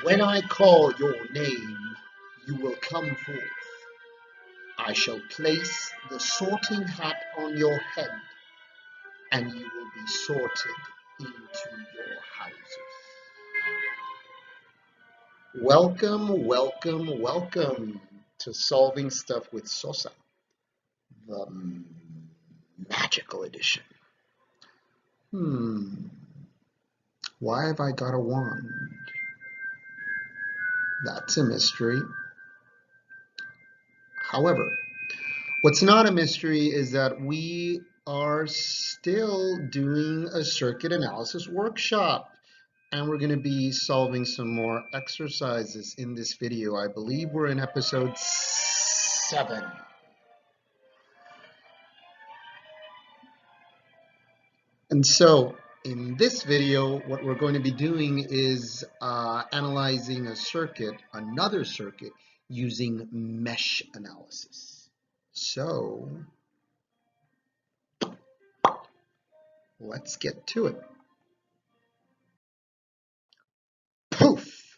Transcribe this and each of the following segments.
When I call your name, you will come forth. I shall place the sorting hat on your head, and you will be sorted into your houses. Welcome, welcome, welcome to Solving Stuff with Sosa, the magical edition. Why have I got a wand? That's a mystery. However, what's not a mystery is that we are still doing a circuit analysis workshop, and we're going to be solving some more exercises in this video. I believe we're in episode 7. And so in this video, what we're going to be doing is analyzing a circuit, another circuit, using mesh analysis. So let's get to it. Poof!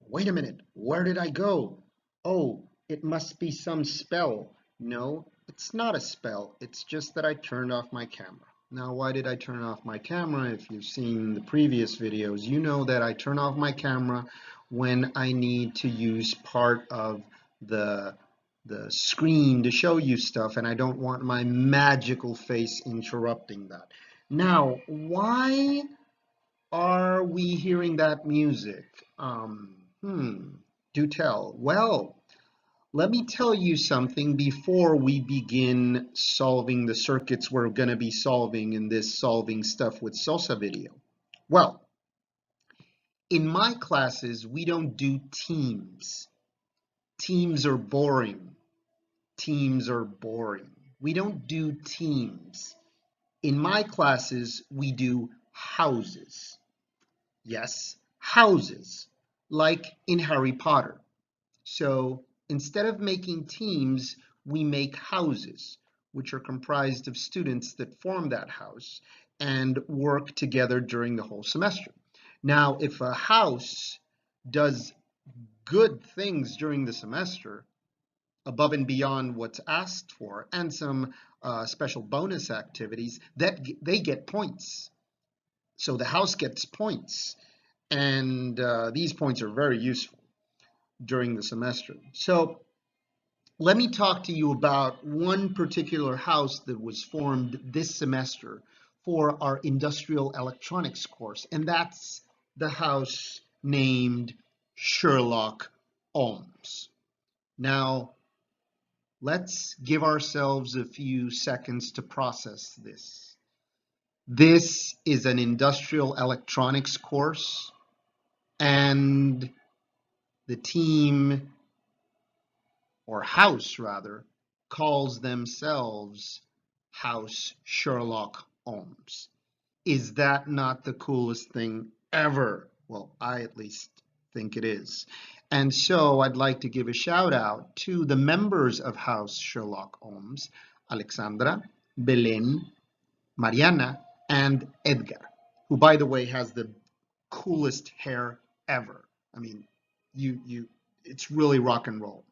Wait a minute, where did I go? Oh, it must be some spell. No, it's not a spell. It's just that I turned off my camera. Now, why did I turn off my camera? If you've seen the previous videos, you know that I turn off my camera when I need to use part of the screen to show you stuff, and I don't want my magical face interrupting that. Now, why are we hearing that music? Do tell. Well, let me tell you something before we begin solving the circuits we're going to be solving in this Solving Stuff with Sosa video. Well, in my classes, we don't do teams. Teams are boring. Teams are boring. We don't do teams. In my classes, we do houses. Yes, houses, like in Harry Potter. So instead of making teams, we make houses, which are comprised of students that form that house and work together during the whole semester. Now, if a house does good things during the semester, above and beyond what's asked for, and some special bonus activities, that they get points. So the house gets points, and these points are very useful during the semester. So let me talk to you about one particular house that was formed this semester for our industrial electronics course, and that's the house named Sherlock Holmes. Now, let's give ourselves a few seconds to process this. This is an industrial electronics course, and the team, or house rather, calls themselves House Sherlock Holmes. Is that not the coolest thing ever? Well, I at least think it is. And so I'd like to give a shout out to the members of House Sherlock Holmes, ALEXANDRA, BELEN, MARIANNA, and EDGAR, who, by the way, has the coolest hair ever. I mean, it's really rock and roll.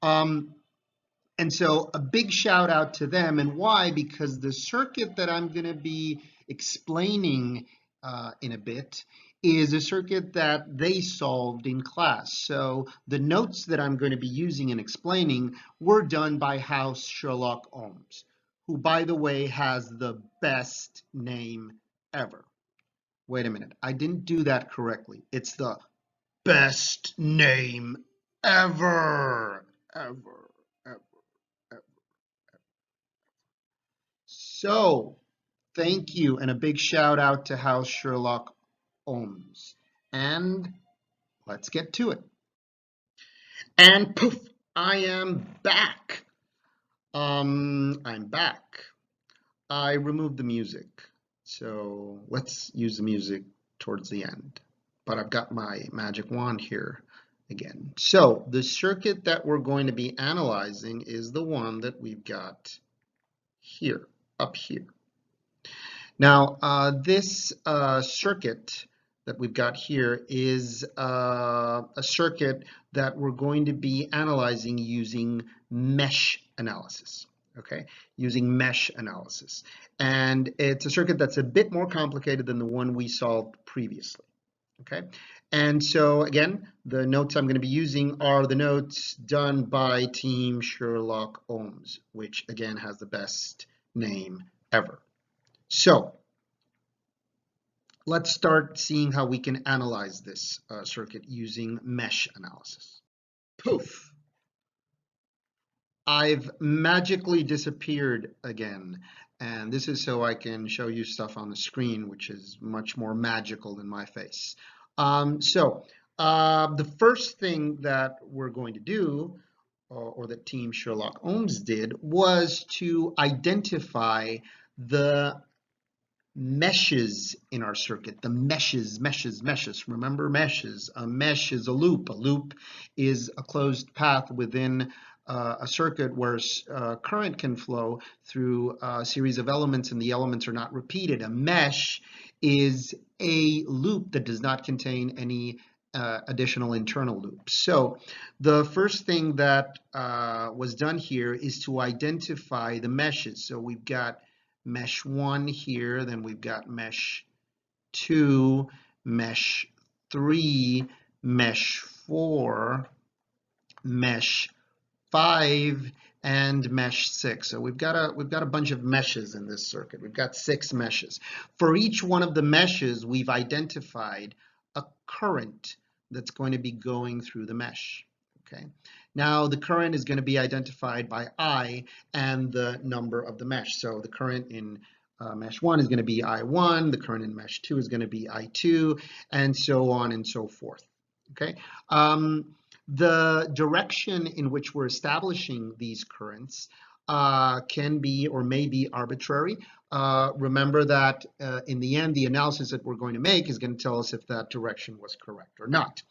And so a big shout out to them. And why? Because the circuit that I'm going to be explaining in a bit is a circuit that they solved in class. So the notes that I'm going to be using and explaining were done by House Sherlock Holmes, who, by the way, has the best name ever. Wait a minute, I didn't do that correctly. It's the best name ever, ever, ever, ever. So, thank you, and a big shout out to House Sherlock Holmes. And let's get to it. And poof, I am back. I'm back. I removed the music, so let's use the music towards the end. But I've got my magic wand here again. So the circuit that we're going to be analyzing is the one that we've got here, up here. Now, this circuit that we've got here is a circuit that we're going to be analyzing using mesh analysis. Okay, using mesh analysis. And it's a circuit that's a bit more complicated than the one we solved previously. Okay, and so again, the notes I'm going to be using are the notes done by Team Sherlock OHMS, which again has the best name ever. So let's start seeing how we can analyze this circuit using mesh analysis. Poof! I've magically disappeared again, and this is so I can show you stuff on the screen, which is much more magical than my face. The first thing that we're going to do, or that Team Sherlock OHMS did, was to identify the meshes in our circuit. The meshes. Remember meshes. A mesh is a loop. A loop is a closed path within a circuit where current can flow through a series of elements and the elements are not repeated. A mesh is a loop that does not contain any additional internal loops. So the first thing that was done here is to identify the meshes. So we've got mesh 1 here, then we've got mesh 2, mesh 3, mesh 4, mesh 5, and mesh 6. So we've got a bunch of meshes in this circuit. We've got 6 meshes. For each one of the meshes, we've identified a current that's going to be going through the mesh. Okay. Now the current is going to be identified by I and the number of the mesh. So the current in mesh 1 is going to be I1, the current in mesh 2 is going to be I2, and so on and so forth. Okay. The direction in which we're establishing these currents can be or may be arbitrary. Remember that in the end, the analysis that we're going to make is going to tell us if that direction was correct or not.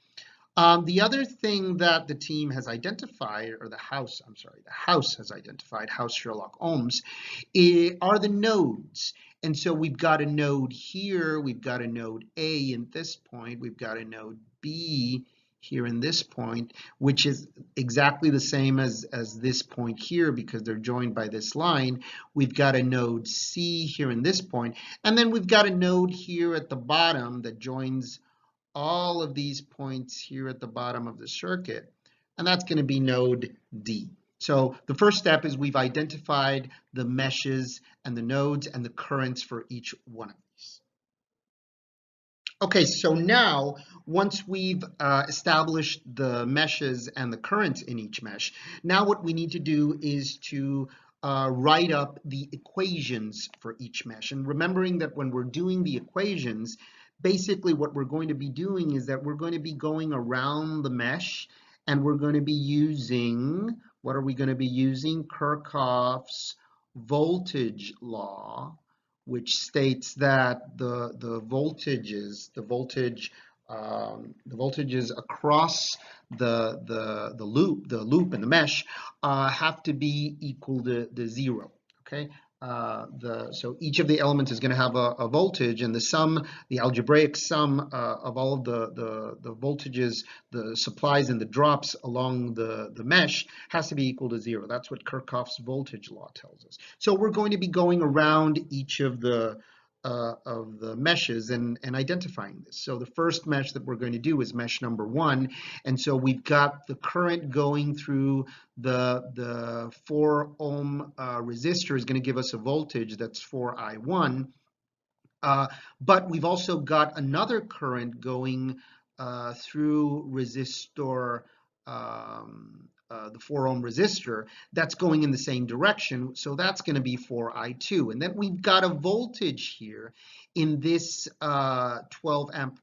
The other thing that the team has identified, or the house has identified, House Sherlock OHMS, are the nodes. And so we've got a node here, we've got a node A in this point, we've got a node B here in this point, which is exactly the same as this point here because they're joined by this line. We've got a node C here in this point, and then we've got a node here at the bottom that joins all of these points here at the bottom of the circuit, and that's going to be node D. So the first step is we've identified the meshes and the nodes and the currents for each one of these. Okay, so now once we've established the meshes and the currents in each mesh, now what we need to do is to write up the equations for each mesh. And remembering that when we're doing the equations, basically what we're going to be doing is that we're going to be going around the mesh and we're going to be using, what are we going to be using? Kirchhoff's voltage law, which states that the voltages across the loop and the mesh have to be equal to 0. Okay. So each of the elements is going to have a voltage, and the algebraic sum of all of the voltages, the supplies and the drops along the mesh has to be equal to 0. That's what Kirchhoff's voltage law tells us. So we're going to be going around each of the meshes and identifying this. So the first mesh that we're going to do is mesh number 1, and so we've got the current going through the 4 ohm resistor is going to give us a voltage that's 4I1, but we've also got another current going through resistor, the 4 ohm resistor, that's going in the same direction, so that's going to be 4I2. And then we've got a voltage here in this 12 amp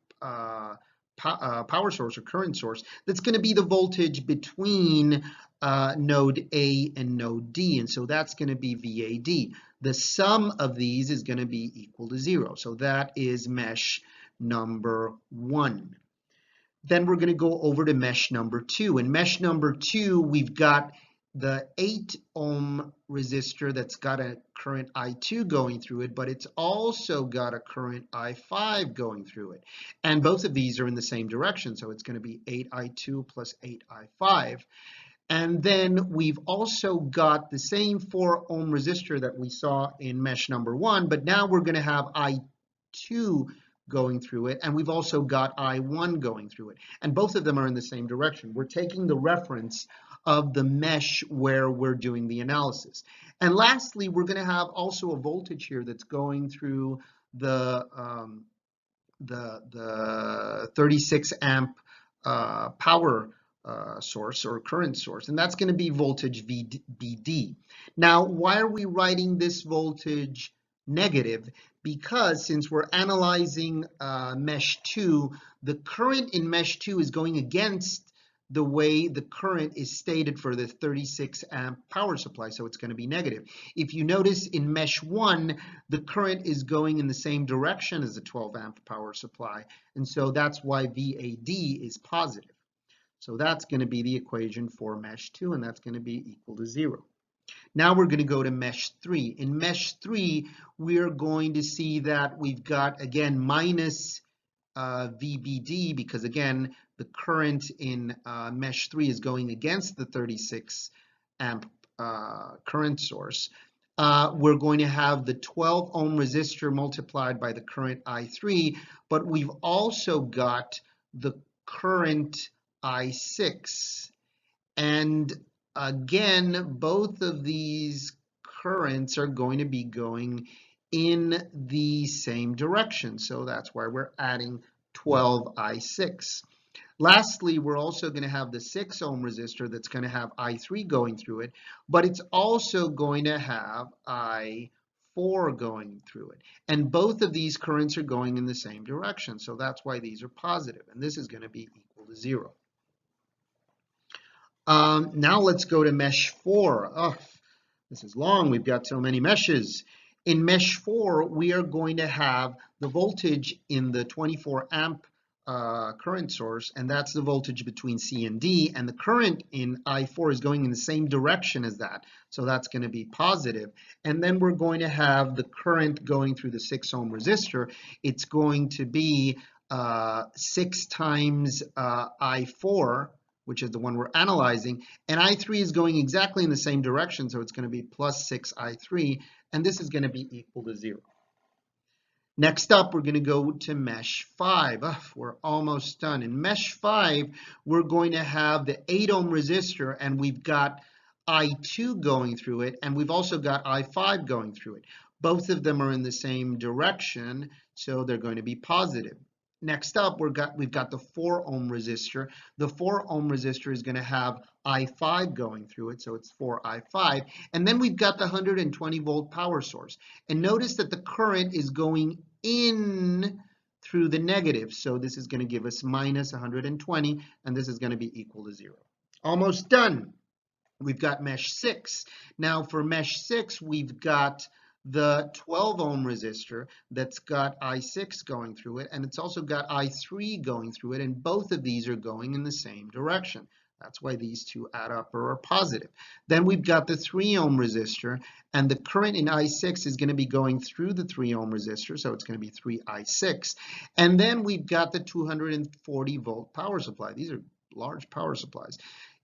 power source or current source that's going to be the voltage between node A and node D, and so that's going to be VAD. The sum of these is going to be equal to 0, so that is mesh number 1. Then we're going to go over to mesh number 2. In mesh number 2, we've got the 8 ohm resistor that's got a current I2 going through it, but it's also got a current I5 going through it. And both of these are in the same direction, so it's going to be 8I2 plus 8I5. And then we've also got the same 4 ohm resistor that we saw in mesh number 1, but now we're going to have I2 going through it, and we've also got I1 going through it. And both of them are in the same direction. We're taking the reference of the mesh where we're doing the analysis. And lastly, we're going to have also a voltage here that's going through the 36 amp power source or current source, and that's going to be voltage VBD. Now, why are we writing this voltage negative? Because since we're analyzing mesh 2, the current in mesh 2 is going against the way the current is stated for the 36 amp power supply, so it's going to be negative. If you notice in mesh 1, the current is going in the same direction as the 12 amp power supply, and so that's why VAD is positive. So that's going to be the equation for mesh 2, and that's going to be equal to 0. Now we're going to go to mesh 3. In mesh 3, we're going to see that we've got, again, minus VBD, because, again, the current in mesh 3 is going against the 36 amp current source. We're going to have the 12 ohm resistor multiplied by the current I3, but we've also got the current I6. And again, both of these currents are going to be going in the same direction. So that's why we're adding 12I6. Lastly, we're also going to have the 6 ohm resistor that's going to have I3 going through it, but it's also going to have I4 going through it. And both of these currents are going in the same direction. So that's why these are positive. And this is going to be equal to 0. Now let's go to mesh 4. Oh, this is long. We've got so many meshes. In mesh 4, we are going to have the voltage in the 24 amp current source, and that's the voltage between C and D, and the current in I4 is going in the same direction as that, so that's going to be positive. And then we're going to have the current going through the 6 ohm resistor. It's going to be 6 times I4, which is the one we're analyzing, and I3 is going exactly in the same direction, so it's going to be plus 6 I3, and this is going to be equal to 0. Next up, we're going to go to mesh 5. We're almost done. In mesh 5, we're going to have the 8 ohm resistor, and we've got I2 going through it, and we've also got I5 going through it. Both of them are in the same direction, so they're going to be positive. Next up, we've got the 4 ohm resistor. The 4 ohm resistor is going to have I5 going through it, so it's 4I5. And then we've got the 120 volt power source. And notice that the current is going in through the negative, so this is going to give us minus 120, and this is going to be equal to 0. Almost done. We've got mesh 6. Now for mesh 6, we've got the 12 ohm resistor that's got I6 going through it, and it's also got I3 going through it, and both of these are going in the same direction. That's why these two add up or are positive. Then we've got the 3 ohm resistor, and the current in I6 is going to be going through the 3 ohm resistor, so it's going to be 3I6. And then we've got the 240 volt power supply. These are large power supplies.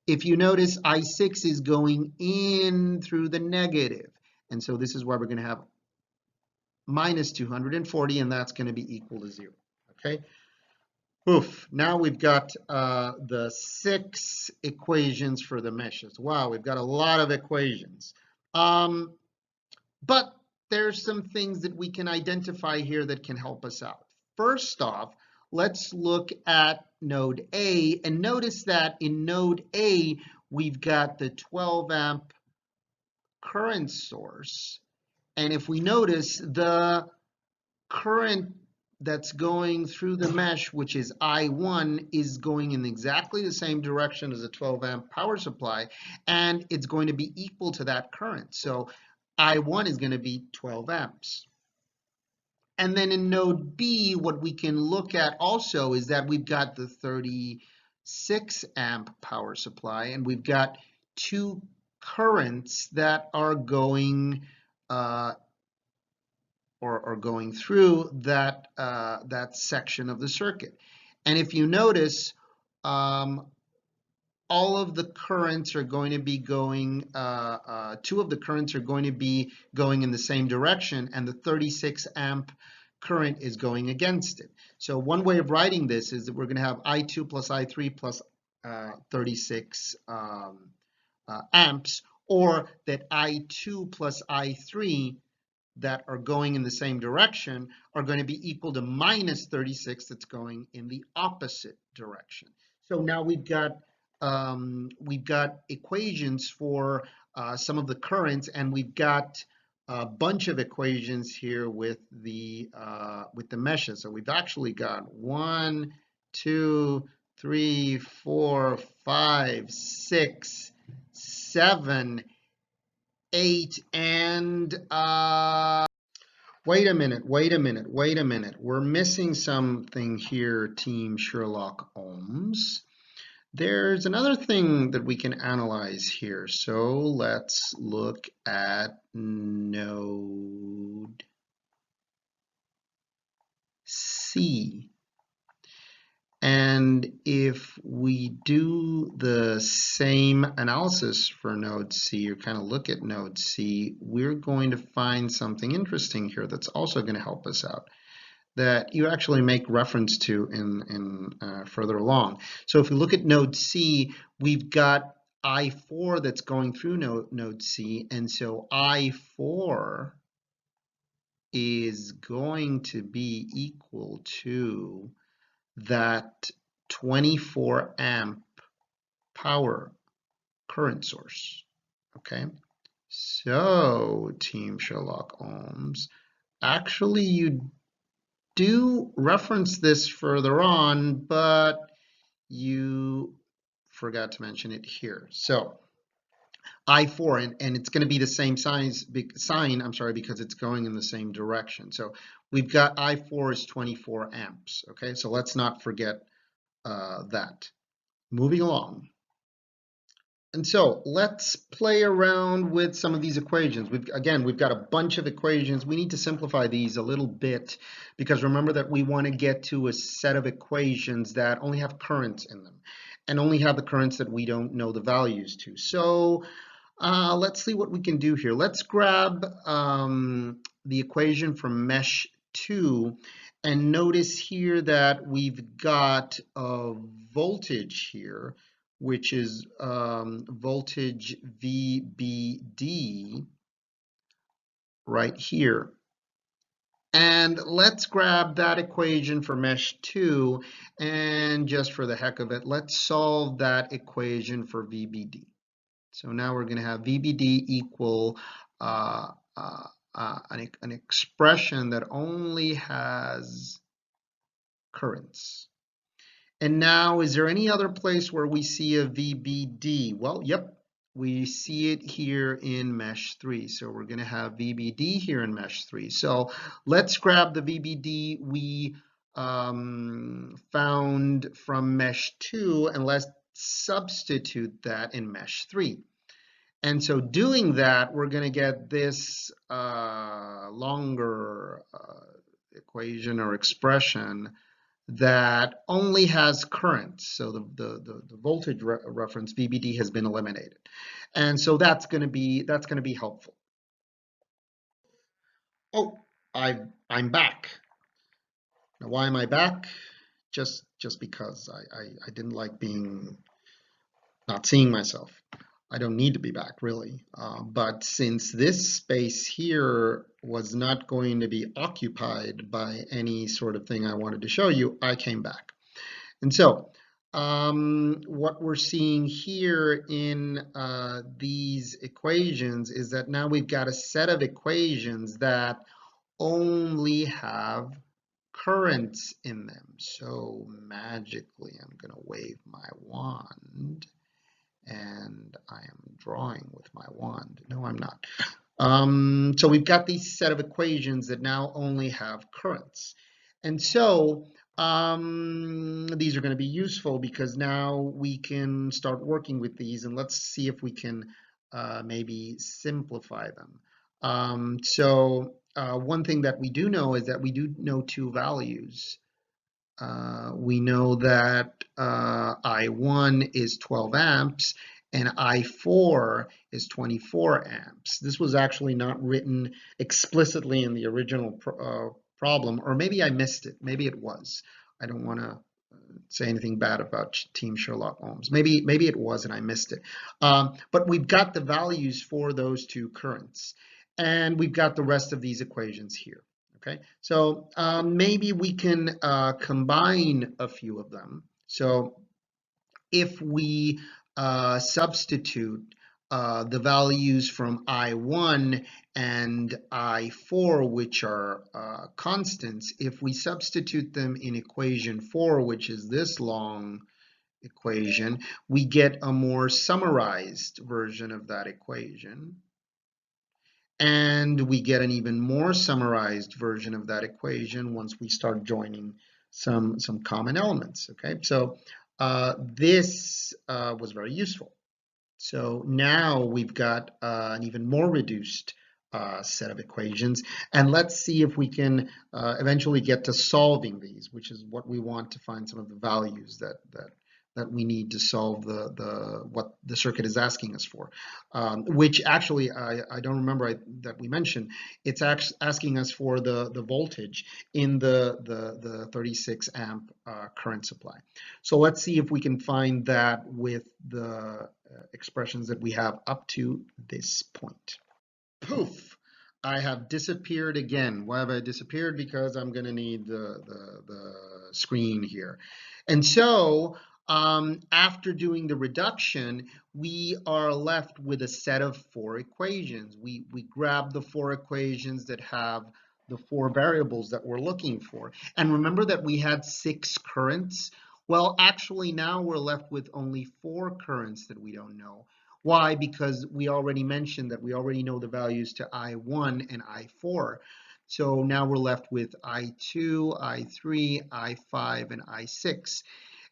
If you notice, I6 is going in through the negative. And so this is why we're going to have minus 240, and that's going to be equal to 0. Okay. Oof. Now we've got the 6 equations for the meshes. Wow, we've got a lot of equations. But there's some things that we can identify here that can help us out. First off, let's look at node A, and notice that in node A, we've got the 12 amp current source, and if we notice, the current that's going through the mesh, which is I1, is going in exactly the same direction as a 12 amp power supply, and it's going to be equal to that current. So I1 is going to be 12 amps. And then in node B, what we can look at also is that we've got the 36 amp power supply, and we've got 2 currents that are going or going through that that section of the circuit. And if you notice, all of the currents are going to be going, two of the currents are going to be going in the same direction, and the 36 amp current is going against it. So one way of writing this is that we're going to have I2 plus I3 plus 36 amps, or that I2 plus I3 that are going in the same direction are going to be equal to minus 36 that's going in the opposite direction. So now we've got equations for some of the currents, and we've got a bunch of equations here with the meshes. So we've actually got 1, 2, 3, 4, 5, 6, 7, 8, and wait a minute. We're missing something here, Team Sherlock Holmes. There's another thing that we can analyze here. So let's look at node C. And if we do the same analysis for node C, or kind of look at node C, we're going to find something interesting here that's also going to help us out, that you actually make reference to in further along. So if we look at node C, we've got I4 that's going through node C, and so I4 is going to be equal to that 24 amp power current source. Okay, so Team Sherlock Holmes, actually you do reference this further on, but you forgot to mention it here. So I4, and it's going to be the same sign, I'm sorry, because it's going in the same direction. So we've got I4 is 24 amps. Okay, so let's not forget that. Moving along. And so let's play around with some of these equations. We've got a bunch of equations. We need to simplify these a little bit, because remember that we want to get to a set of equations that only have currents in them and only have the currents that we don't know the values to. So let's see what we can do here. Let's grab the equation from mesh 2, and notice here that we've got a voltage here, which is voltage VBD right here. And let's grab that equation for mesh 2, and just for the heck of it, let's solve that equation for VBD. So now we're going to have VBD equal an expression that only has currents. And now, is there any other place where we see a VBD? Well, yep, we see it here in mesh 3. So we're going to have VBD here in mesh 3. So let's grab the VBD we found from mesh 2, and let's substitute that in mesh 3. And so doing that, we're going to get this longer equation or expression that only has currents. So the voltage reference VBD has been eliminated, and so that's going to be helpful. Oh, I'm back. Now, why am I back? Just because I didn't like not seeing myself. I don't need to be back, really. But since this space here was not going to be occupied by any sort of thing I wanted to show you, I came back. And so what we're seeing here in these equations is that now we've got a set of equations that only have currents in them. So magically, I'm going to wave my wand, and I am drawing with my wand. No, I'm not. So we've got these set of equations that now only have currents. And so these are going to be useful, because now we can start working with these, and let's see if we can maybe simplify them. One thing that we do know is that we do know two values. We know that I1 is 12 amps and I4 is 24 amps. This was actually not written explicitly in the original problem, or maybe I missed it. Maybe it was. I don't want to say anything bad about Team Sherlock Holmes. Maybe it was and I missed it. But we've got the values for those two currents, and we've got the rest of these equations here. Okay, so maybe we can combine a few of them. So if we substitute the values from I1 and I4, which are constants, if we substitute them in equation 4, which is this long equation, we get a more summarized version of that equation. And we get an even more summarized version of that equation once we start joining some common elements. Okay, so this was very useful. So now we've got an even more reduced set of equations, and let's see if we can eventually get to solving these, which is what we want to find some of the values that we need to solve what the circuit is asking us for, which actually I don't remember that we mentioned. It's asking us for the voltage in the 36 amp current supply. So let's see if we can find that with the expressions that we have up to this point. Poof! I have disappeared again. Why have I disappeared? Because I'm going to need the screen here. And so after doing the reduction, we are left with a set of 4 equations. We grab the 4 equations that have the 4 variables that we're looking for. And remember that we had 6 currents? Well, actually now we're left with only 4 currents that we don't know. Why? Because we already mentioned that we already know the values to I1 and I4. So now we're left with I2, I3, I5, and I6.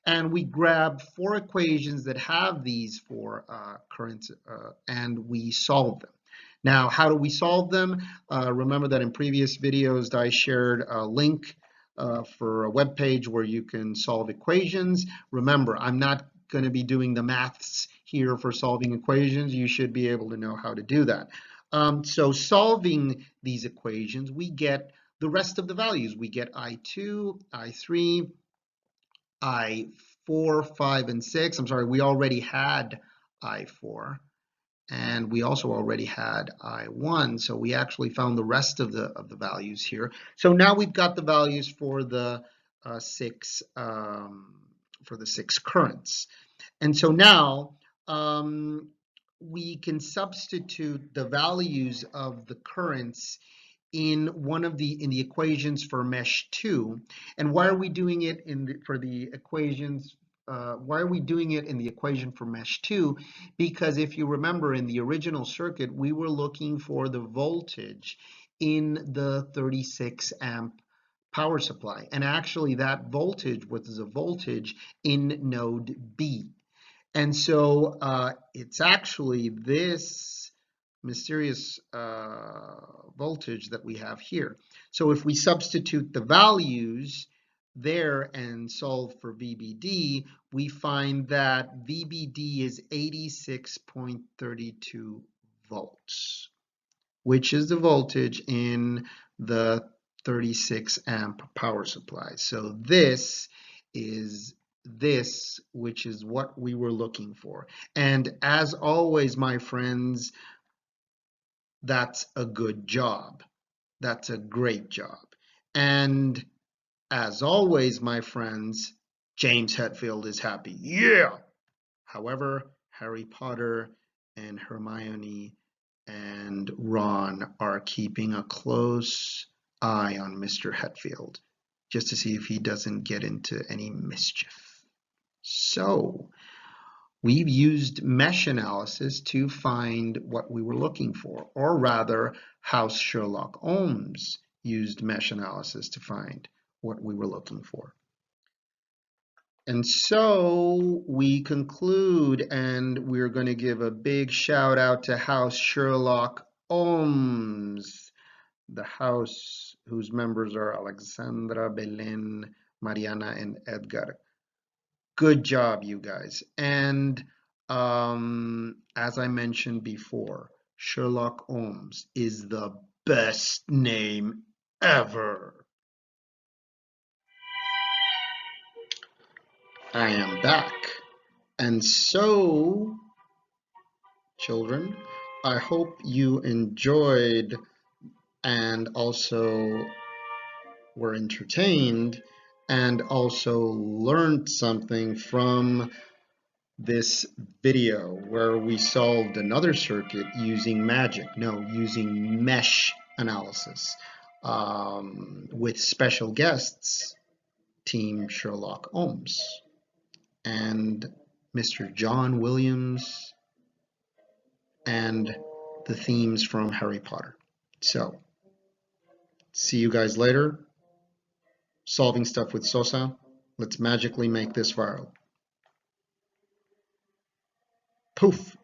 And we grab 4 equations that have these 4 currents and we solve them. Now, how do we solve them? Remember that in previous videos I shared a link for a web page where you can solve equations. Remember, I'm not going to be doing the maths here for solving equations. You should be able to know how to do that. So solving these equations, we get the rest of the values. We get I2, I3, I4, 5, and 6. I'm sorry, we already had I4. And we also already had I1, so we actually found the rest of the values here. So now we've got the values for the 6 currents. And so now we can substitute the values of the currents in the equations for mesh 2. And why are we doing it for the equations? Why are we doing it in the equation for mesh 2? Because if you remember, in the original circuit, we were looking for the voltage in the 36 amp power supply. And actually that voltage was a voltage in node B. And so it's actually this mysterious voltage that we have here. So if we substitute the values there and solve for VBD, we find that VBD is 86.32 volts, which is the voltage in the 36 amp power supply. So this, which is what we were looking for. And as always, my friends, that's a good job. That's a great job. And as always, my friends, James Hetfield is happy. Yeah! However, Harry Potter and Hermione and Ron are keeping a close eye on Mr. Hetfield just to see if he doesn't get into any mischief. So we've used mesh analysis to find what we were looking for, or rather, how Sherlock Holmes used mesh analysis to find what we were looking for. And so we conclude, and we're going to give a big shout out to House Sherlock OHMS, the house whose members are Alexandra, Belen, Marianna, and Edgar. Good job, you guys. And as I mentioned before, Sherlock Holmes is the best name ever. I am back. And so, children, I hope you enjoyed and also were entertained and also learned something from this video where we solved another circuit using using mesh analysis with special guests, Team Sherlock Holmes and Mr. John Williams and the themes from Harry Potter. So, see you guys later. Solving stuff with Sosa. Let's magically make this viral. Poof!